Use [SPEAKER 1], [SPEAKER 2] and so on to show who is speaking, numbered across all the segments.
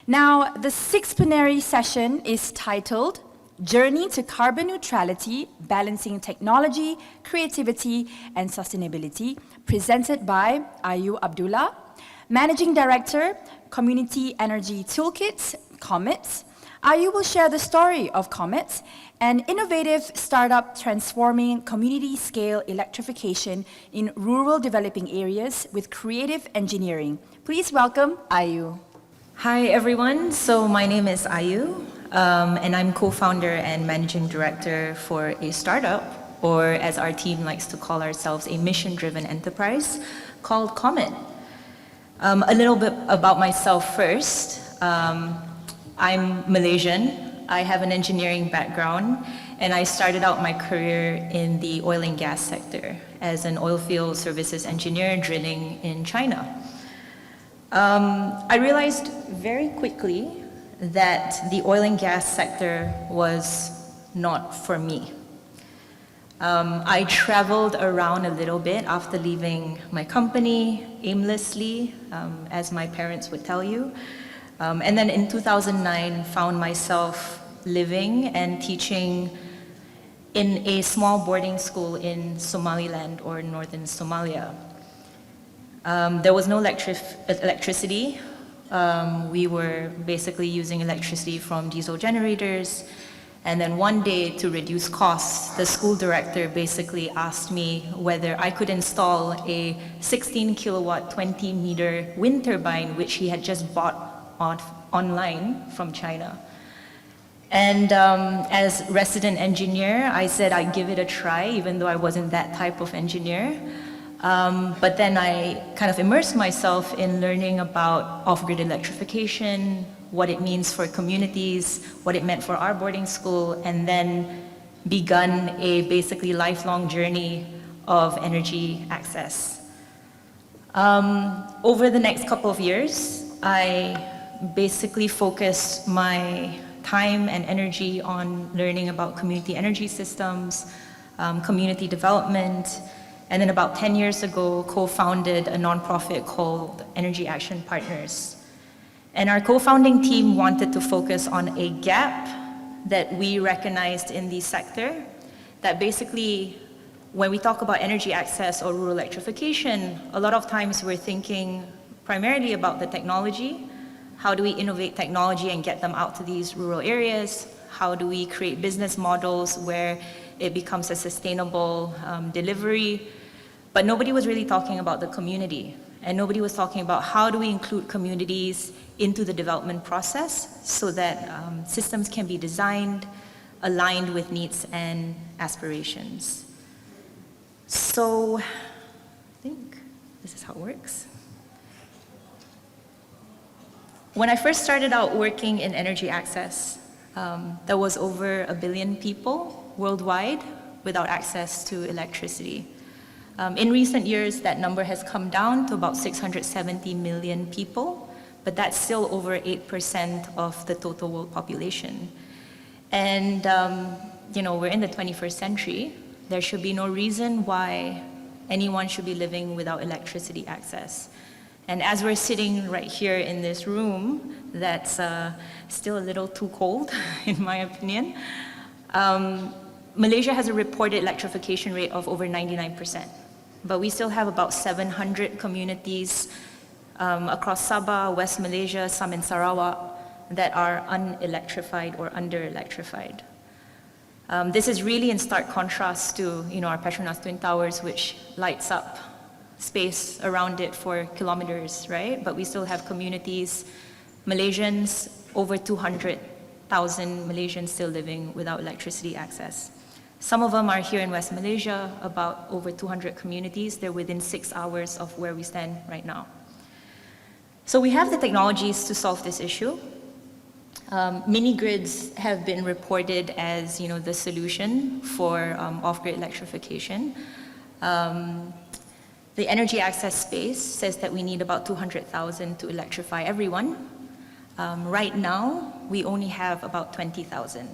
[SPEAKER 1] Now, the sixth plenary session is titled Journey to Carbon Neutrality, Balancing Technology, Creativity, and Sustainability, presented by Ayu Abdullah, Managing Director, Community Energy Toolkit, COMET. Ayu will share the story of COMET, an innovative startup transforming community-scale electrification in rural developing areas with creative engineering. Please welcome Ayu.
[SPEAKER 2] Hi everyone, so my name is Ayu, and I'm co-founder and managing director for a startup, or as our team likes to call ourselves, a mission-driven enterprise called COMET. A little bit about myself first. I'm Malaysian, I have an engineering background, and I started out my career in the oil and gas sector as an oilfield services engineer drilling in China. I realized very quickly that the oil and gas sector was not for me. I traveled around a little bit after leaving my company aimlessly, as my parents would tell you. And then in 2009, found myself living and teaching in a small boarding school in Somaliland or northern Somalia. There was no electricity. We were basically using electricity from diesel generators. And then one day, to reduce costs, the school director basically asked me whether I could install a 16 kilowatt, 20 meter wind turbine, which he had just bought online from China. And as resident engineer, I said I'd give it a try, even though I wasn't that type of engineer. But then I kind of immersed myself in learning about off-grid electrification, what it means for communities, what it meant for our boarding school, and then begun a basically lifelong journey of energy access. Over the next couple of years, I basically focused my time and energy on learning about community energy systems, community development, and then about 10 years ago, co-founded a nonprofit called Energy Action Partners. And our co-founding team wanted to focus on a gap that we recognized in the sector, that basically, when we talk about energy access or rural electrification, a lot of times we're thinking primarily about the technology. How do we innovate technology and get them out to these rural areas? How do we create business models where it becomes a sustainable delivery? But nobody was really talking about the community, and nobody was talking about how do we include communities into the development process so that systems can be designed, aligned with needs and aspirations. So I think this is how it works. When I first started out working in energy access, there was over 1 billion people worldwide without access to electricity. In recent years, that number has come down to about 670 million people, but that's still over 8% of the total world population. And we're in the 21st century. There should be no reason why anyone should be living without electricity access. And as we're sitting right here in this room, that's still a little too cold, in my opinion. Malaysia has a reported electrification rate of over 99%, but we still have about 700 communities across Sabah, West Malaysia, some in Sarawak, that are unelectrified or under-electrified. This is really in stark contrast to our Petronas Twin Towers, which lights up space around it for kilometers, right? But we still have communities, Malaysians, over 200,000 Malaysians still living without electricity access. Some of them are here in West Malaysia, about over 200 communities. They're within 6 hours of where we stand right now. So we have the technologies to solve this issue. Mini grids have been reported as the solution for off-grid electrification. The energy access space says that we need about 200,000 to electrify everyone. Right now, we only have about 20,000,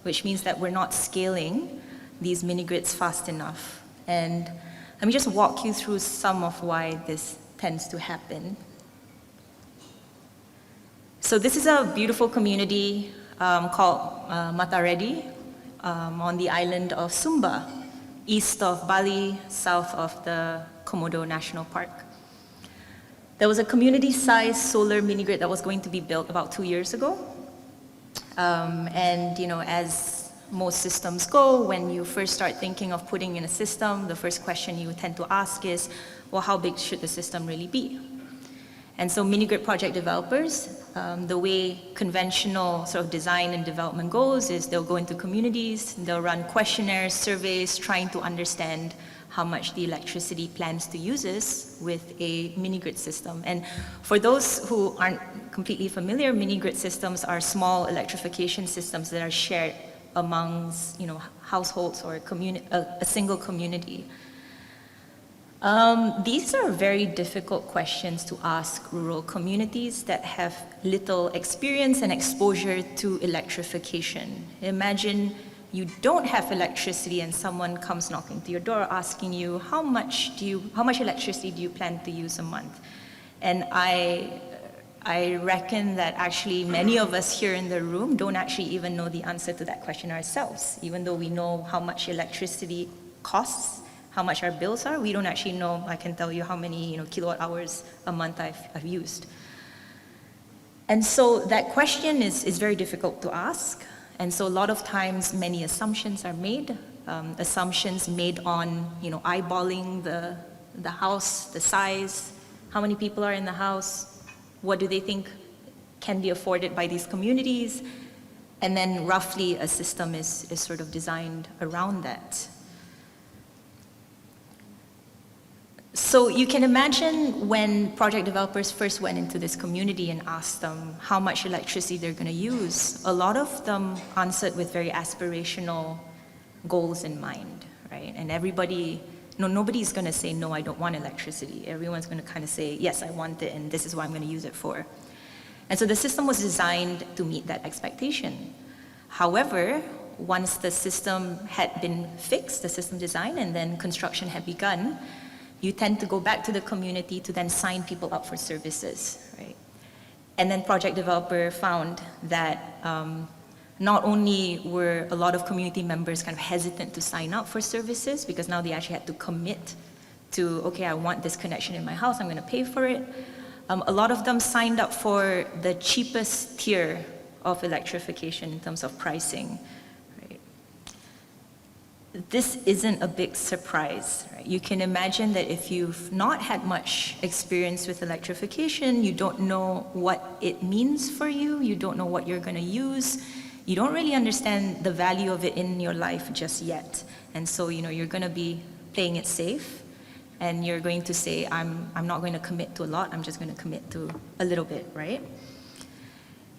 [SPEAKER 2] which means that we're not scaling these mini-grids fast enough. And let me just walk you through some of why this tends to happen. So this is a beautiful community called Mataredi on the island of Sumba, east of Bali, south of the Komodo National Park. There was a community-sized solar mini-grid that was going to be built about 2 years ago. And as most systems go, when you first start thinking of putting in a system, the first question you tend to ask is, well, how big should the system really be? And so mini-grid project developers, the way conventional sort of design and development goes is they'll go into communities, they'll run questionnaires, surveys, trying to understand how much the electricity plans to use is with a mini-grid system. And for those who aren't completely familiar, mini-grid systems are small electrification systems that are shared amongst households or a single community. These are very difficult questions to ask rural communities that have little experience and exposure to electrification. Imagine you don't have electricity and someone comes knocking to your door asking you, how much electricity do you plan to use a month? And I reckon that actually many of us here in the room don't actually even know the answer to that question ourselves. Even though we know how much electricity costs, how much our bills are, we don't actually know. I can tell you how many kilowatt hours a month I've used. And so that question is very difficult to ask. And so a lot of times many assumptions are made, assumptions made on eyeballing the house, the size, how many people are in the house, what do they think can be afforded by these communities, and then roughly a system is sort of designed around that. So you can imagine when project developers first went into this community and asked them how much electricity they're going to use, a lot of them answered with very aspirational goals in mind, right? And nobody's going to say, no, I don't want electricity. Everyone's going to kind of say, yes, I want it, and this is what I'm going to use it for. And so the system was designed to meet that expectation. However, once the system had been fixed, the system design, and then construction had begun, you tend to go back to the community to then sign people up for services, right? And then project developer found that not only were a lot of community members kind of hesitant to sign up for services because now they actually had to commit to, okay, I want this connection in my house, I'm going to pay for it. A lot of them signed up for the cheapest tier of electrification in terms of pricing. This isn't a big surprise, right? You can imagine that if you've not had much experience with electrification, you don't know what it means for you, you don't know what you're going to use, you don't really understand the value of it in your life just yet. And so, you're going to be playing it safe, and you're going to say, I'm not going to commit to a lot, I'm just going to commit to a little bit, right?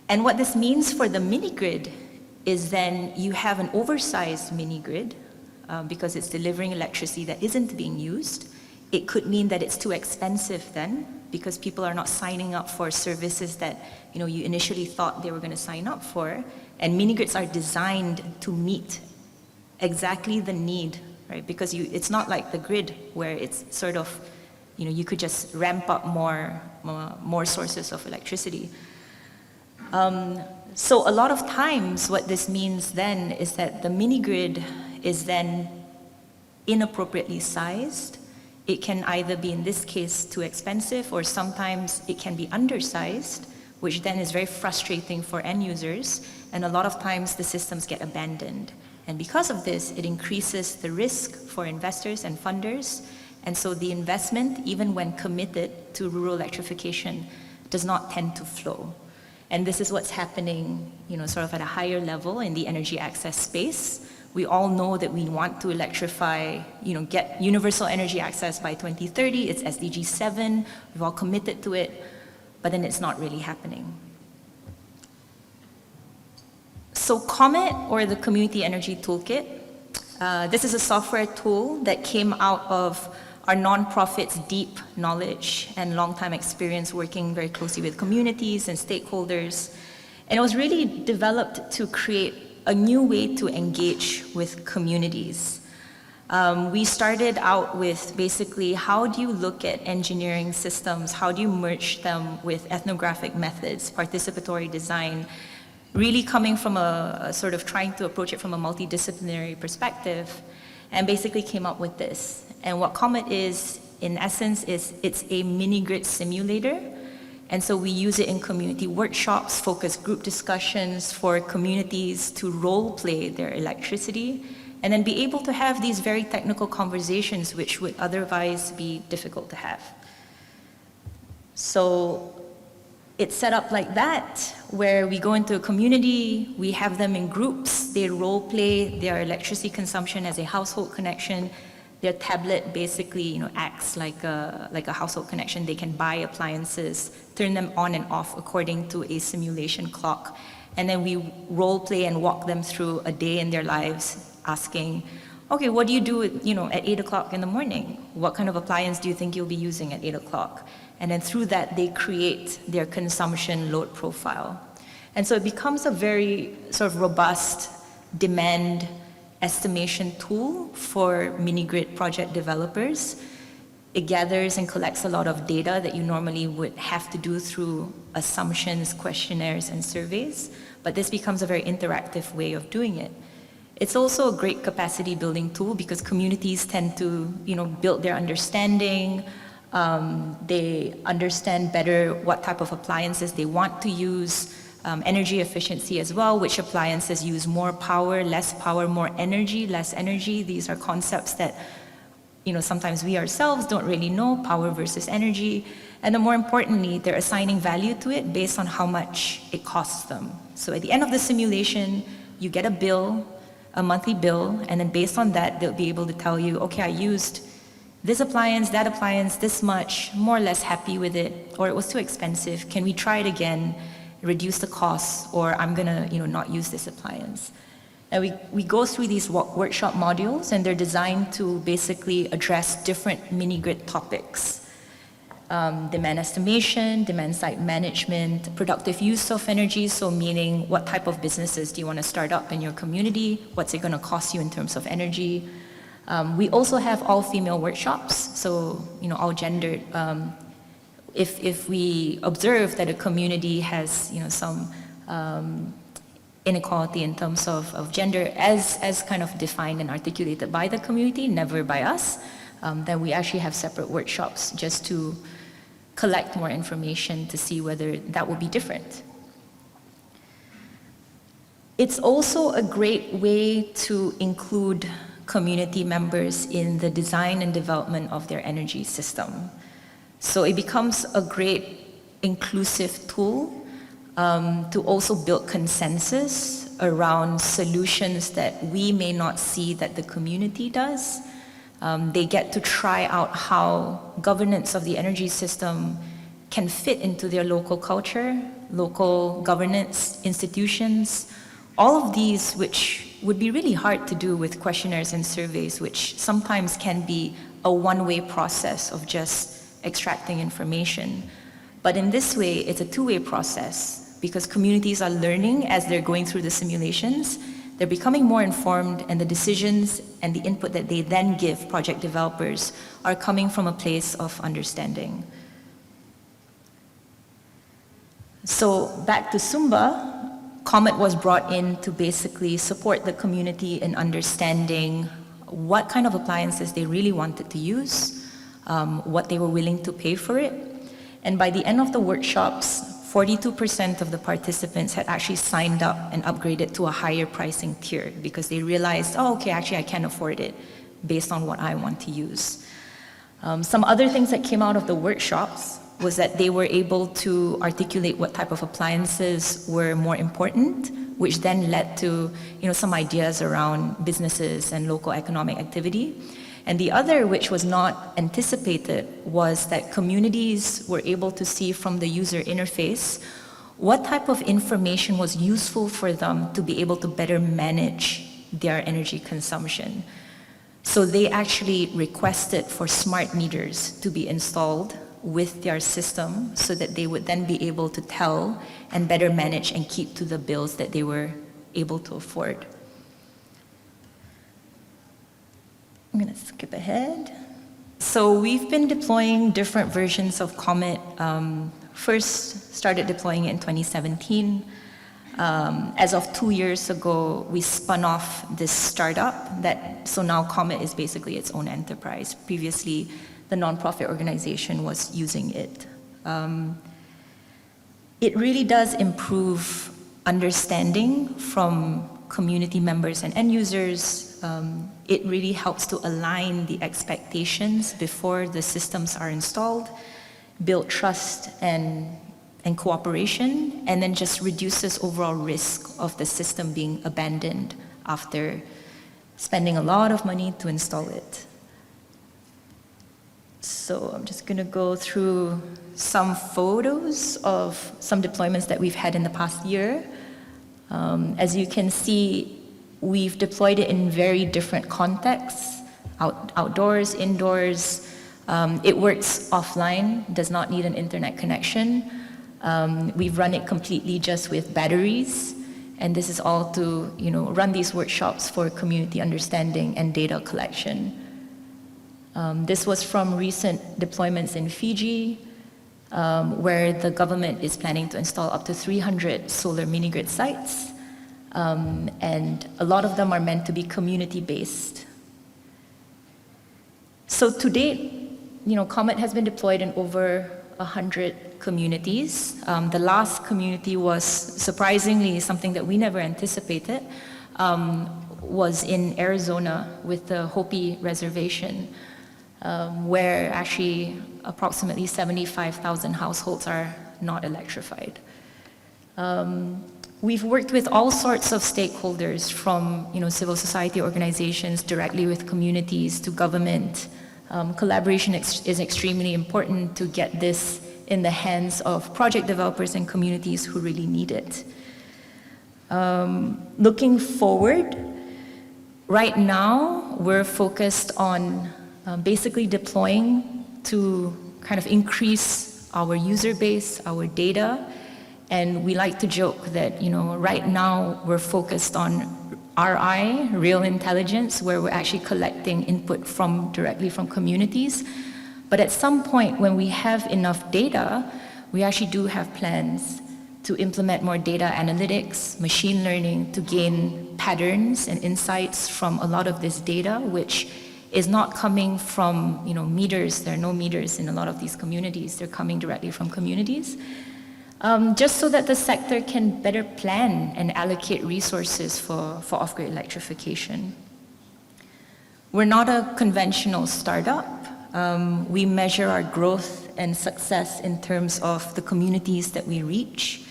[SPEAKER 2] And what this means for the mini-grid is then you have an oversized mini-grid, because it's delivering electricity that isn't being used. It could mean that it's too expensive then, because people are not signing up for services that you initially thought they were going to sign up for. And mini-grids are designed to meet exactly the need, right? Because it's not like the grid where it's sort of, you could just ramp up more sources of electricity. So a lot of times what this means then is that the mini-grid is then inappropriately sized. It can either be, in this case, too expensive, or sometimes it can be undersized, which then is very frustrating for end users, and a lot of times the systems get abandoned. And because of this, it increases the risk for investors and funders, and so the investment, even when committed to rural electrification, does not tend to flow. And this is what's happening, sort of at a higher level in the energy access space. We all know that we want to electrify, get universal energy access by 2030. It's SDG 7. We've all committed to it, but then it's not really happening. So COMET, or the Community Energy Toolkit, this is a software tool that came out of our nonprofit's deep knowledge and long-time experience working very closely with communities and stakeholders. And it was really developed to create a new way to engage with communities. We started out with basically how do you look at engineering systems, how do you merge them with ethnographic methods, participatory design, really coming from a sort of trying to approach it from a multidisciplinary perspective, and basically came up with this. And what Comet is, in essence, is it's a mini-grid simulator. And so we use it in community workshops, focus group discussions for communities to role play their electricity, and then be able to have these very technical conversations which would otherwise be difficult to have. So it's set up like that, where we go into a community, we have them in groups, they role play their electricity consumption as a household connection. Their tablet basically, acts like a household connection. They can buy appliances, turn them on and off according to a simulation clock. And then we role play and walk them through a day in their lives, asking, okay, what do you do at 8 o'clock in the morning? What kind of appliance do you think you'll be using at 8 o'clock? And then through that, they create their consumption load profile. And so it becomes a very sort of robust demand estimation tool for mini-grid project developers. It gathers and collects a lot of data that you normally would have to do through assumptions, questionnaires, and surveys, but this becomes a very interactive way of doing it. It's also a great capacity building tool because communities tend to, build their understanding. They understand better what type of appliances they want to use. Energy efficiency as well, which appliances use more power, more energy, less energy. These are concepts that, sometimes we ourselves don't really know, power versus energy. And then more importantly, they're assigning value to it based on how much it costs them. So at the end of the simulation, you get a bill, a monthly bill, and then based on that, they'll be able to tell you, okay, I used this appliance, that appliance, this much, more or less happy with it, or it was too expensive. Can we try it again? Reduce the costs, or I'm gonna not use this appliance. And we go through these workshop modules, and they're designed to basically address different mini-grid topics. Demand estimation, demand side management, productive use of energy, so meaning what type of businesses do you want to start up in your community, what's it going to cost you in terms of energy. We also have all-female workshops, so all gendered. If we observe that a community has some inequality in terms of gender as kind of defined and articulated by the community, never by us, then we actually have separate workshops just to collect more information to see whether that will be different. It's also a great way to include community members in the design and development of their energy system. So it becomes a great inclusive tool to also build consensus around solutions that we may not see that the community does. They get to try out how governance of the energy system can fit into their local culture, local governance institutions, all of these which would be really hard to do with questionnaires and surveys, which sometimes can be a one-way process of just extracting information. But in this way, it's a two-way process because communities are learning as they're going through the simulations. They're becoming more informed, and the decisions and the input that they then give project developers are coming from a place of understanding. So back to Sumba, Comet was brought in to basically support the community in understanding what kind of appliances they really wanted to use, what they were willing to pay for it. And by the end of the workshops, 42% of the participants had actually signed up and upgraded to a higher pricing tier because they realized, oh, okay, actually I can afford it based on what I want to use. Some other things that came out of the workshops was that they were able to articulate what type of appliances were more important, which then led to some ideas around businesses and local economic activity. And the other, which was not anticipated, was that communities were able to see from the user interface what type of information was useful for them to be able to better manage their energy consumption. So they actually requested for smart meters to be installed with their system so that they would then be able to tell and better manage and keep to the bills that they were able to afford. I'm going to skip ahead. So we've been deploying different versions of Comet. First started deploying it in 2017. As of 2 years ago, we spun off this startup so now Comet is basically its own enterprise. Previously, the nonprofit organization was using it. It really does improve understanding from community members and end users. It really helps to align the expectations before the systems are installed, build trust and cooperation, and then just reduces overall risk of the system being abandoned after spending a lot of money to install it. So I'm just going to go through some photos of some deployments that we've had in the past year. As you can see, we've deployed it in very different contexts, outdoors, indoors. It works offline, does not need an internet connection. We've run it completely just with batteries, and this is all to run these workshops for community understanding and data collection. This was from recent deployments in Fiji, where the government is planning to install up to 300 solar mini-grid sites, and a lot of them are meant to be community-based. So to date, Comet has been deployed in over 100 communities. The last community was surprisingly something that we never anticipated, was in Arizona with the Hopi Reservation, where actually approximately 75,000 households are not electrified. We've worked with all sorts of stakeholders from civil society organizations, directly with communities, to government. Collaboration is extremely important to get this in the hands of project developers and communities who really need it. Looking forward, right now we're focused on basically deploying to kind of increase our user base, our data, and we like to joke that right now we're focused on RI, real intelligence, where we're actually collecting input directly from communities. But at some point when we have enough data, we actually do have plans to implement more data analytics, machine learning, to gain patterns and insights from a lot of this data, which is not coming from meters. There are no meters in a lot of these communities. They're coming directly from communities. Just so that the sector can better plan and allocate resources for off-grid electrification. We're not a conventional startup. We measure our growth and success in terms of the communities that we reach.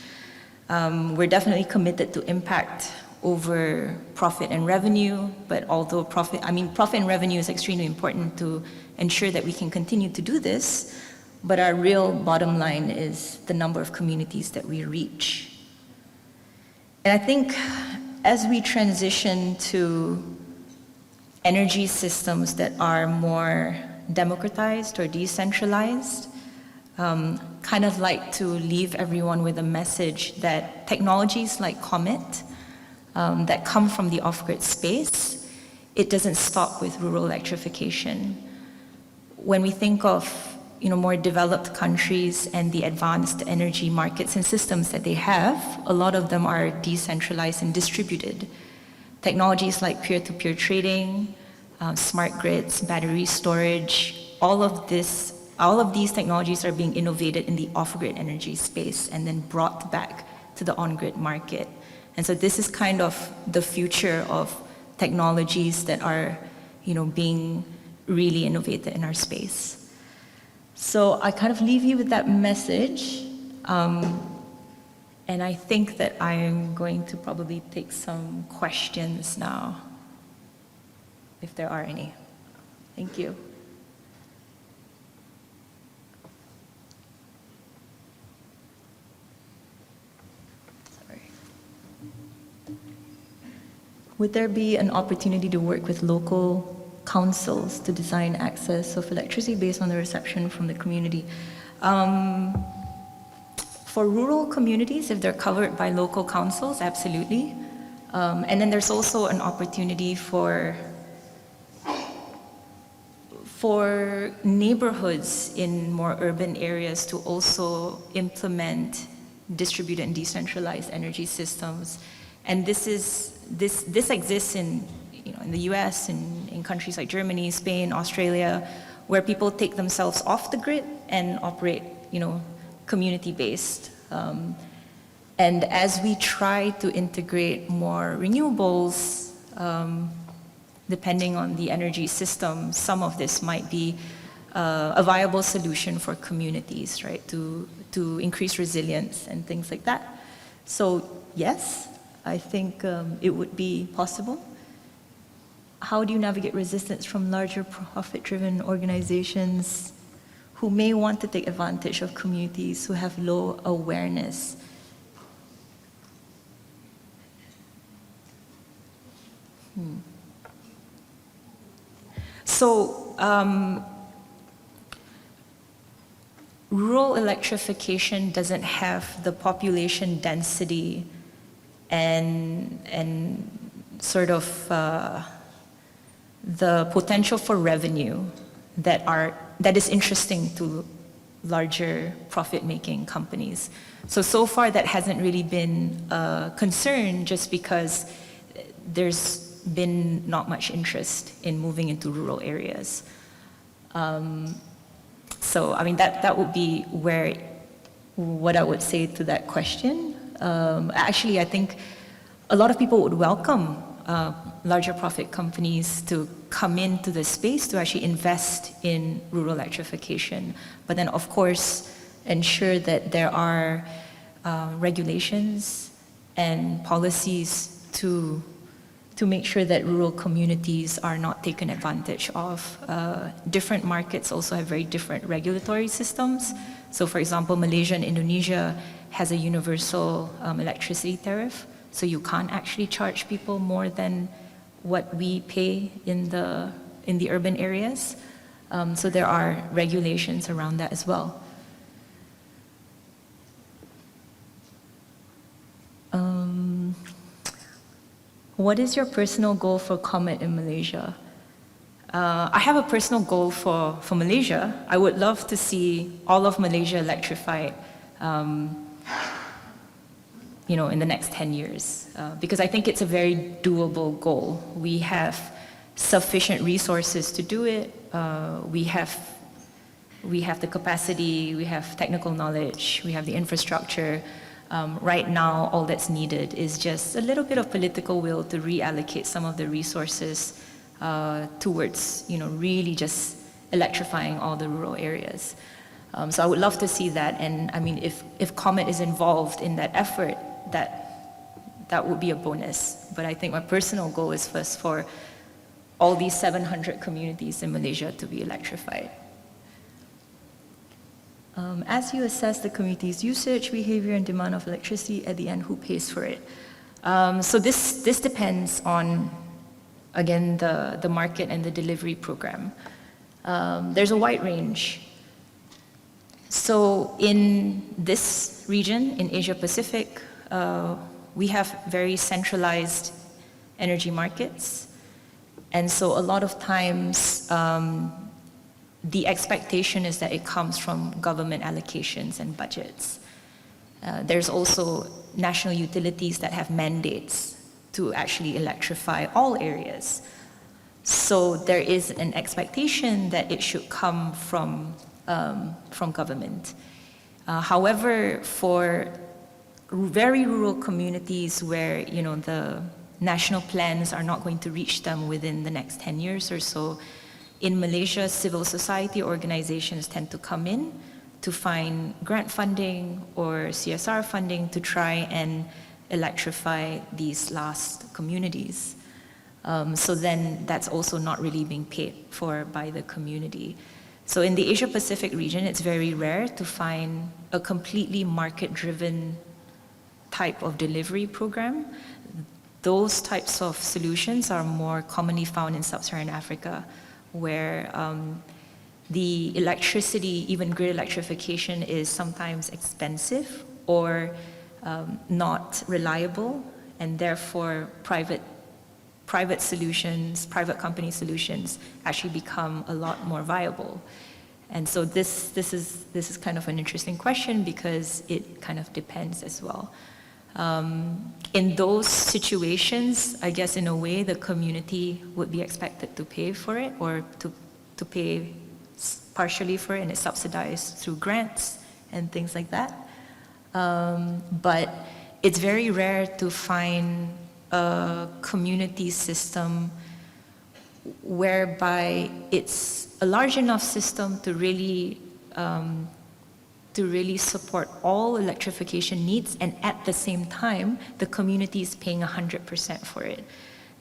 [SPEAKER 2] We're definitely committed to impact over profit and revenue, but although profit and revenue is extremely important to ensure that we can continue to do this, but our real bottom line is the number of communities that we reach. And I think as we transition to energy systems that are more democratized or decentralized, kind of like to leave everyone with a message that technologies like Comet that come from the off-grid space, it doesn't stop with rural electrification. When we think of more developed countries and the advanced energy markets and systems that they have, a lot of them are decentralized and distributed. Technologies like peer-to-peer trading, smart grids, battery storage, all of these technologies are being innovated in the off-grid energy space and then brought back to the on-grid market. And so this is kind of the future of technologies that are being really innovated in our space. So I kind of leave you with that message, and I think that I'm going to probably take some questions now, if there are any. Thank you. Sorry. Would there be an opportunity to work with local councils to design access of electricity based on the reception from the community? For rural communities, if they're covered by local councils, absolutely. And then there's also an opportunity for for neighborhoods in more urban areas to also implement distributed and decentralized energy systems. And this exists in, in the US, in countries like Germany, Spain, Australia, where people take themselves off the grid and operate, community-based. And as we try to integrate more renewables, depending on the energy system, some of this might be a viable solution for communities, right, to increase resilience and things like that. So yes, I think it would be possible. How do you navigate resistance from larger profit-driven organizations who may want to take advantage of communities who have low awareness? So, rural electrification doesn't have the population density and sort of the potential for revenue that is interesting to larger profit-making companies. So far that hasn't really been a concern, just because there's been not much interest in moving into rural areas. So, I mean, that would be what I would say to that question. Actually, I think a lot of people would welcome larger profit companies to come into the space to actually invest in rural electrification. But then, of course, ensure that there are regulations and policies to make sure that rural communities are not taken advantage of. Different markets also have very different regulatory systems. So for example, Malaysia and Indonesia has a universal electricity tariff, so you can't actually charge people more than what we pay in the urban areas. So there are regulations around that as well. What is your personal goal for COMET in Malaysia? I have a personal goal for Malaysia. I would love to see all of Malaysia electrified, in the next 10 years, because I think it's a very doable goal. We have sufficient resources to do it. We have the capacity, we have technical knowledge, we have the infrastructure. Right now, all that's needed is just a little bit of political will to reallocate some of the resources towards, really just electrifying all the rural areas. So I would love to see that, and I mean, if COMET is involved in that effort, that would be a bonus. But I think my personal goal is first for all these 700 communities in Malaysia to be electrified. As you assess the community's usage, behavior, and demand of electricity, at the end, who pays for it? So this depends on, again, the market and the delivery program. There's a wide range. So in this region, in Asia Pacific, we have very centralized energy markets. And so a lot of times, the expectation is that it comes from government allocations and budgets. There's also national utilities that have mandates to actually electrify all areas. So there is an expectation that it should come from government. However, for very rural communities where the national plans are not going to reach them within the next 10 years or so, in Malaysia, civil society organizations tend to come in to find grant funding or CSR funding to try and electrify these last communities. So then that's also not really being paid for by the community. So in the Asia Pacific region, it's very rare to find a completely market-driven type of delivery program. Those types of solutions are more commonly found in Sub-Saharan Africa, where the electricity, even grid electrification, is sometimes expensive or not reliable, and therefore private private solutions, private company solutions actually become a lot more viable. And so this is kind of an interesting question because it kind of depends as well. In those situations, I guess in a way the community would be expected to pay for it or to pay partially for it, and it's subsidized through grants and things like that. But it's very rare to find a community system whereby it's a large enough system to really support all electrification needs, and at the same time, the community is paying 100% for it.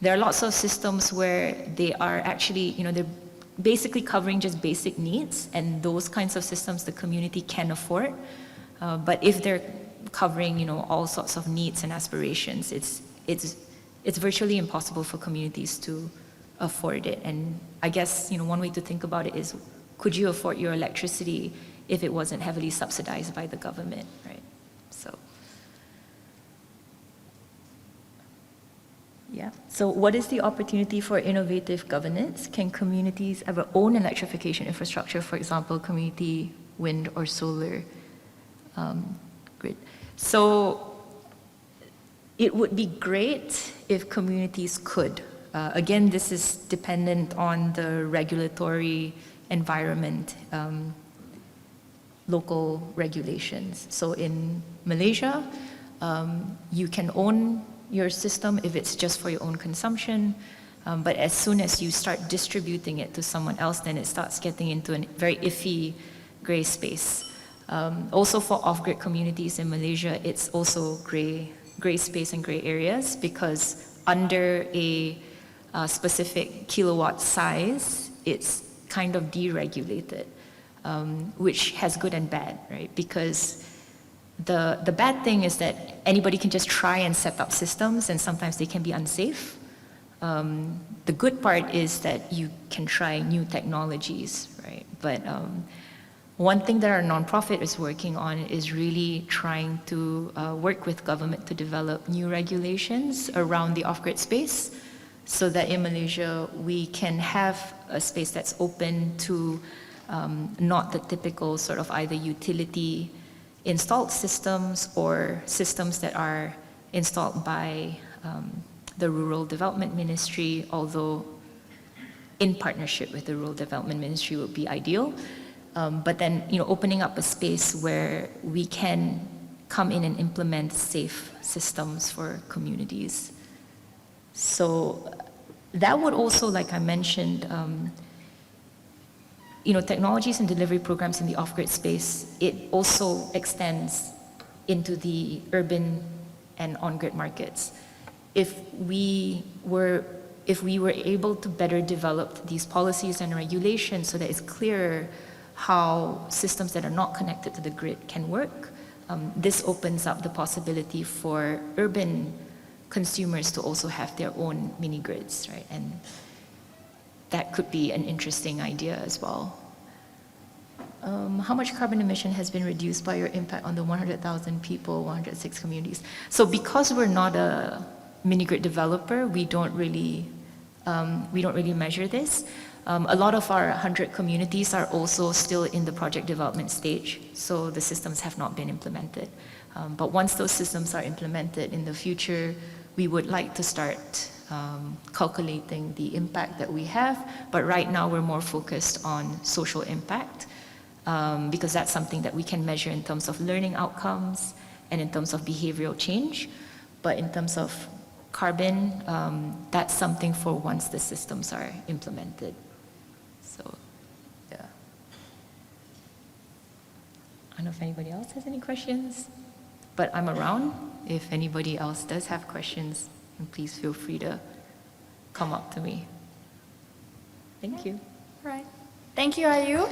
[SPEAKER 2] There are lots of systems where they are actually, they're basically covering just basic needs, and those kinds of systems the community can afford. But if they're covering, all sorts of needs and aspirations, it's virtually impossible for communities to afford it. And I guess, one way to think about it is, could you afford your electricity if it wasn't heavily subsidized by the government, right? So, yeah. So what is the opportunity for innovative governance? Can communities have their own electrification infrastructure, for example, community wind or solar grid? So it would be great if communities could. Again, this is dependent on the regulatory environment, local regulations. So in Malaysia, you can own your system if it's just for your own consumption, but as soon as you start distributing it to someone else, then it starts getting into a very iffy gray space. Also for off-grid communities in Malaysia, it's also gray space and gray areas, because under a specific kilowatt size, it's kind of deregulated, which has good and bad, right? Because the bad thing is that anybody can just try and set up systems, and sometimes they can be unsafe. The good part is that you can try new technologies, right? But one thing that our nonprofit is working on is really trying to work with government to develop new regulations around the off-grid space, so that in Malaysia we can have a space that's open to not the typical sort of either utility installed systems or systems that are installed by the Rural Development Ministry, although in partnership with the Rural Development Ministry would be ideal. But then, opening up a space where we can come in and implement safe systems for communities. So that would also, like I mentioned, technologies and delivery programs in the off-grid space, it also extends into the urban and on-grid markets. If we were able to better develop these policies and regulations so that it's clearer how systems that are not connected to the grid can work, this opens up the possibility for urban consumers to also have their own mini grids, right? And that could be an interesting idea as well. How much carbon emission has been reduced by your impact on the 100,000 people, 106 communities? So because we're not a mini grid developer, we don't really measure this. A lot of our 100 communities are also still in the project development stage, so the systems have not been implemented. But once those systems are implemented in the future, we would like to start calculating the impact that we have, but right now we're more focused on social impact, because that's something that we can measure in terms of learning outcomes and in terms of behavioral change. But in terms of carbon, that's something for once the systems are implemented. So, yeah. I don't know if anybody else has any questions, but I'm around. If anybody else does have questions, please feel free to come up to me. Thank you.
[SPEAKER 1] All right. Thank you, Ayu.